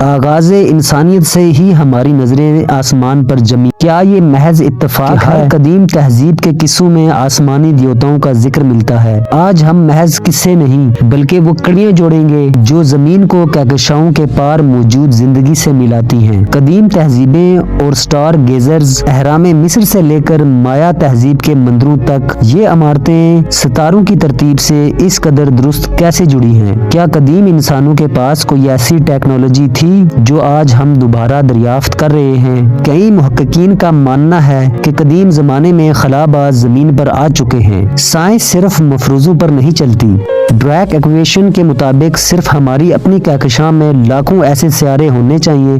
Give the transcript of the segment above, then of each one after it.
آغاز انسانیت سے ہی ہماری نظریں آسمان پر جمی۔ کیا یہ محض اتفاق ہے؟ ہر قدیم تہذیب کے قصوں میں آسمانی دیوتاؤں کا ذکر ملتا ہے۔ آج ہم محض قصے نہیں بلکہ وہ کڑیاں جوڑیں گے جو زمین کو کہکشاؤں کے پار موجود زندگی سے ملاتی ہیں۔ قدیم تہذیبیں اور سٹار گیزرز، اہرام مصر سے لے کر مایا تہذیب کے مندروں تک، یہ عمارتیں ستاروں کی ترتیب سے اس قدر درست کیسے جڑی ہیں؟ کیا قدیم انسانوں کے پاس کوئی ایسی ٹیکنالوجی تھی جو آج ہم دوبارہ دریافت کر رہے ہیں؟ کئی محققین کا ماننا ہے کہ قدیم زمانے میں خلا باز زمین پر آ چکے ہیں۔ سائنس صرف مفروضوں پر نہیں چلتی۔ ڈریک ایکویشن کے مطابق صرف ہماری اپنی کہکشاں میں لاکھوں ایسے سیارے ہونے چاہیے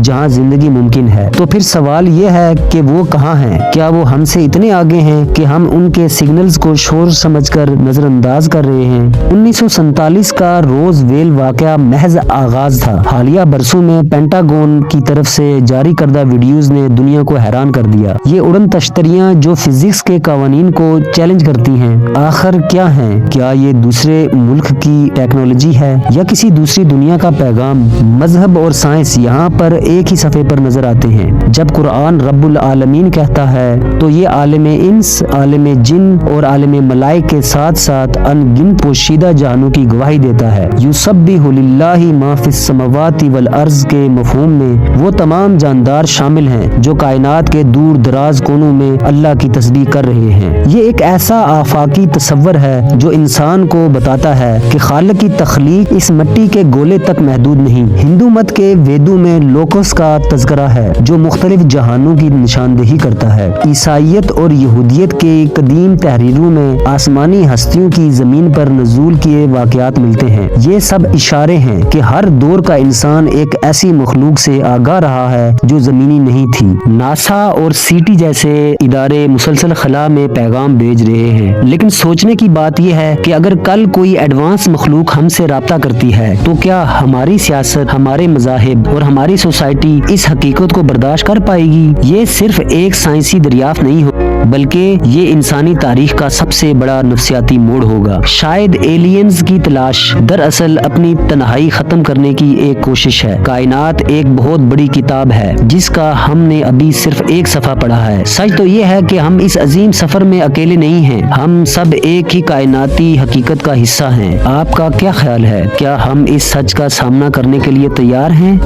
جہاں زندگی ممکن ہے۔ تو پھر سوال یہ ہے کہ وہ کہاں ہیں؟ کیا وہ ہم سے اتنے آگے ہیں کہ ہم ان کے سگنلز کو شور سمجھ کر نظر انداز کر رہے ہیں؟ 1947 کا روز ویل واقعہ محض آغاز تھا۔ حالیہ برسوں میں پینٹاگون کی طرف سے جاری کردہ ویڈیوز نے دنیا کو حیران کر دیا۔ یہ اڑن تشتریاں جو فزکس کے قوانین کو چیلنج کرتی ہیں، آخر کیا ہیں؟ کیا یہ دوسرے ملک کی ٹیکنالوجی ہے یا کسی دوسری دنیا کا پیغام؟ مذہب اور سائنس یہاں پر ایک ہی صفحے پر نظر آتے ہیں۔ جب قرآن رب العالمین کہتا ہے تو یہ عالم انس، عالم جن اور عالم ملائک کے ساتھ ساتھ ان گنت پوشیدہ جہانوں کی گواہی دیتا ہے۔ یسبح للہ ما فی السماوات والارض کے مفہوم میں وہ تمام جاندار شامل ہیں جو کائنات کے دور دراز کونوں میں اللہ کی تسبیح کر رہے ہیں۔ یہ ایک ایسا آفاقی تصور ہے جو انسان کو بتاتا ہے کہ خالق کی تخلیق اس مٹی کے گولے تک محدود نہیں۔ ہندو مت کے ویدوں میں لوکس کا تذکرہ ہے جو مختلف جہانوں کی نشاندہی کرتا ہے۔ عیسائیت اور یہودیت کے قدیم تحریروں میں آسمانی ہستیوں کی زمین پر نزول کیے واقعات ملتے ہیں۔ یہ سب اشارے ہیں کہ ہر دور کا انسان ایک ایسی مخلوق سے آگاہ رہا ہے جو زمینی نہیں تھی۔ ناسا اور سیٹی جیسے ادارے مسلسل خلا میں پیغام بھیج رہے ہیں، لیکن سوچنے کی بات یہ ہے کہ اگر کل کوئی ایڈوانس مخلوق ہم سے رابطہ کرتی ہے تو کیا ہماری سیاست، ہمارے مذاہب اور ہماری سوسائٹی اس حقیقت کو برداشت کر پائے گی؟ یہ صرف ایک سائنسی دریافت نہیں ہو بلکہ یہ انسانی تاریخ کا سب سے بڑا نفسیاتی موڑ ہوگا۔ شاید ایلینز کی تلاش دراصل اپنی تنہائی ختم کرنے کی ایک کوشش ہے۔ کائنات ایک بہت بڑی کتاب ہے جس کا ہم نے ابھی صرف ایک صفحہ پڑھا ہے۔ سچ تو یہ ہے کہ ہم اس عظیم سفر میں اکیلے نہیں ہیں، ہم سب ایک ہی کائناتی حقیقت کا حصہ ہیں۔ آپ کا کیا خیال ہے؟ کیا ہم اس سچ کا سامنا کرنے کے لیے تیار ہیں؟